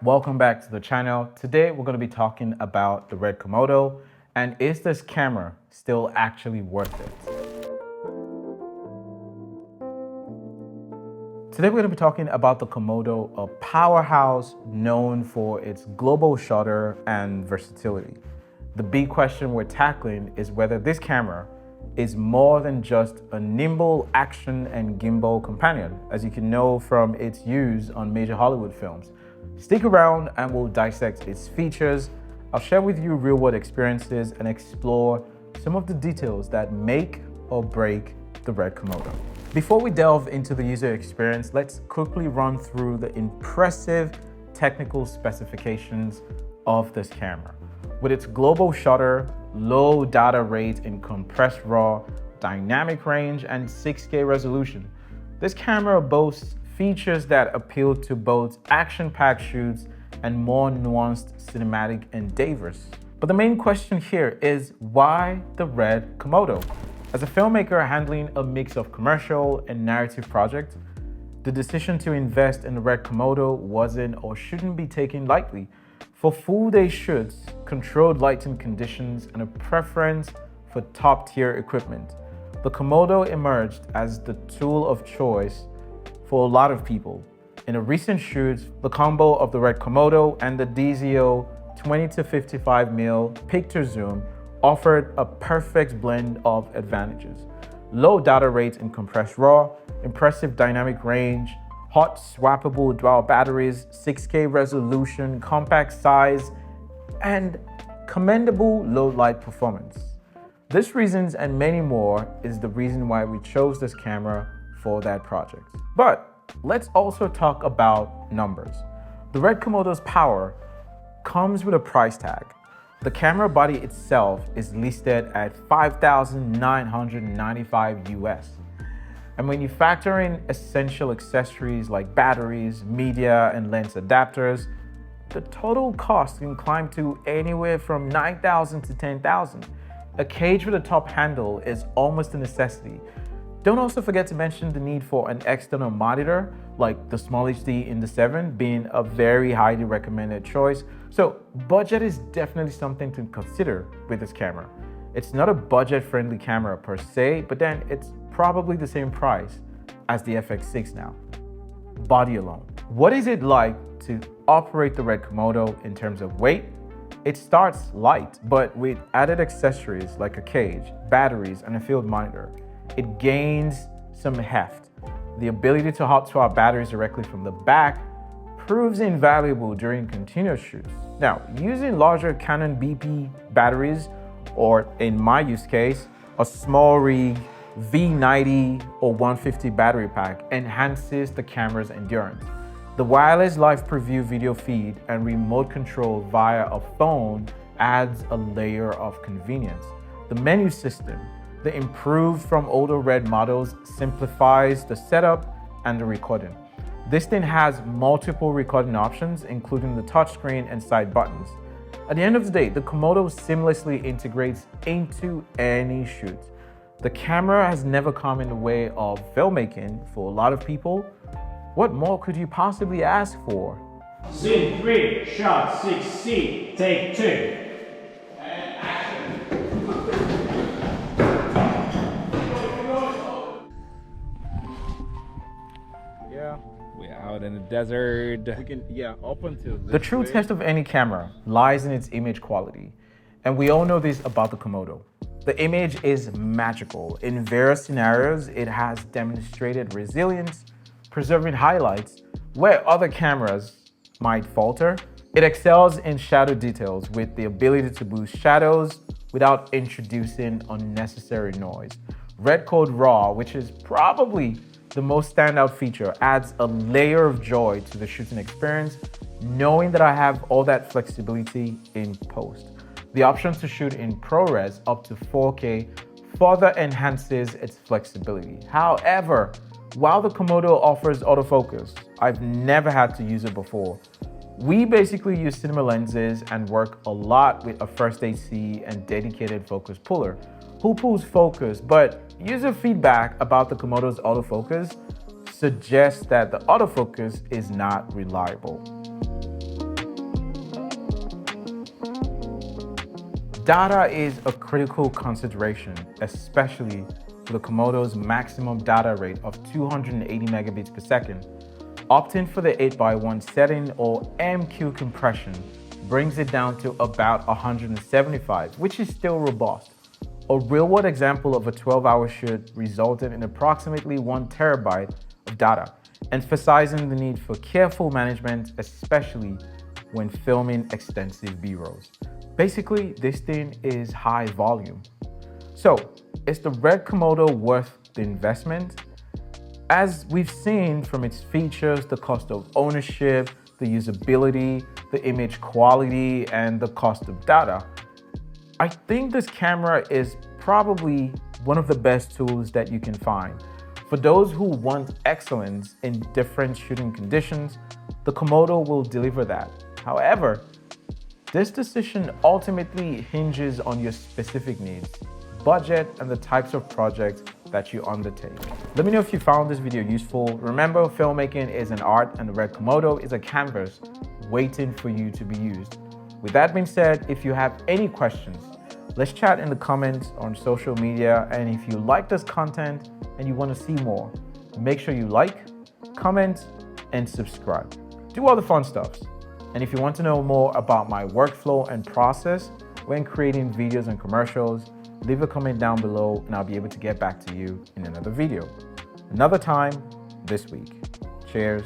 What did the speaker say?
Welcome back to the channel. Today we're going to be talking about the Red Komodo and is this camera still actually worth it? Today we're going to be talking about the Komodo, a powerhouse known for its global shutter and versatility. The big question we're tackling is whether this camera is more than just a nimble action and gimbal companion, as you can know from its use on major Hollywood films. Stick around and we'll dissect its features. I'll share with you real-world experiences and explore some of the details that make or break the Red Komodo. Before we delve into the user experience, let's quickly run through the impressive technical specifications of this camera. With its global shutter, low data rate in compressed RAW, dynamic range, and 6K resolution, this camera boasts features that appeal to both action-packed shoots and more nuanced cinematic endeavors. But the main question here is, why the Red Komodo? As a filmmaker handling a mix of commercial and narrative projects, the decision to invest in the Red Komodo wasn't or shouldn't be taken lightly. For full-day shoots, controlled lighting conditions, and a preference for top-tier equipment, the Komodo emerged as the tool of choice for a lot of people. In a recent shoot, the combo of the Red Komodo and the DZO 20-55mm picture zoom offered a perfect blend of advantages. Low data rates in compressed RAW, impressive dynamic range, hot swappable dual batteries, 6K resolution, compact size, and commendable low light performance. These reasons and many more is the reason why we chose this camera for that project. But let's also talk about numbers. The Red Komodo's power comes with a price tag. The camera body itself is listed at $5,995 US. And when you factor in essential accessories like batteries, media, and lens adapters, the total cost can climb to anywhere from $9,000 to $10,000. A cage with a top handle is almost a necessity. Don't also forget to mention the need for an external monitor, like the Small HD in the 7 being a very highly recommended choice. So budget is definitely something to consider with this camera. It's not a budget-friendly camera per se, but then it's probably the same price as the FX6 now. Body alone. What is it like to operate the Red Komodo in terms of weight? It starts light, but with added accessories like a cage, batteries, and a field monitor, it gains some heft. The ability to hot swap batteries directly from the back proves invaluable during continuous shoots. Now, using larger Canon BP batteries, or in my use case, a small rig V90 or 150 battery pack enhances the camera's endurance. The wireless live preview video feed and remote control via a phone adds a layer of convenience. The menu system, the improved from older Red models, simplifies the setup and the recording. This thing has multiple recording options, including the touchscreen and side buttons. At the end of the day, the Komodo seamlessly integrates into any shoot. The camera has never come in the way of filmmaking for a lot of people. What more could you possibly ask for? Scene 3, shot 6C, take 2. We're out in the desert. Up until the true test of any camera lies in its image quality. And we all know this about the Komodo. The image is magical. In various scenarios, it has demonstrated resilience, preserving highlights where other cameras might falter. It excels in shadow details with the ability to boost shadows without introducing unnecessary noise. Red Code RAW, which is probably the most standout feature, adds a layer of joy to the shooting experience, knowing that I have all that flexibility in post. The option to shoot in ProRes up to 4K further enhances its flexibility. However, while the Komodo offers autofocus, I've never had to use it before. We basically use cinema lenses and work a lot with a first AC and dedicated focus puller who pulls focus, but user feedback about the Komodo's autofocus suggests that the autofocus is not reliable. Data is a critical consideration, especially for the Komodo's maximum data rate of 280 megabits per second. Opting for the 8x1 setting or MQ compression brings it down to about 175, which is still robust. A real-world example of a 12-hour shoot resulted in approximately 1 terabyte of data, emphasizing the need for careful management, especially when filming extensive B-rolls. Basically, this thing is high volume. So, is the Red Komodo worth the investment? As we've seen from its features, the cost of ownership, the usability, the image quality, and the cost of data, I think this camera is probably one of the best tools that you can find. For those who want excellence in different shooting conditions, the Komodo will deliver that. However, this decision ultimately hinges on your specific needs, budget, and the types of projects that you undertake. Let me know if you found this video useful. Remember, filmmaking is an art and the Red Komodo is a canvas waiting for you to be used. With that being said, if you have any questions, let's chat in the comments on social media. And if you like this content and you want to see more, make sure you like, comment, and subscribe. Do all the fun stuff. And if you want to know more about my workflow and process when creating videos and commercials, leave a comment down below and I'll be able to get back to you in another video. Another time this week. Cheers.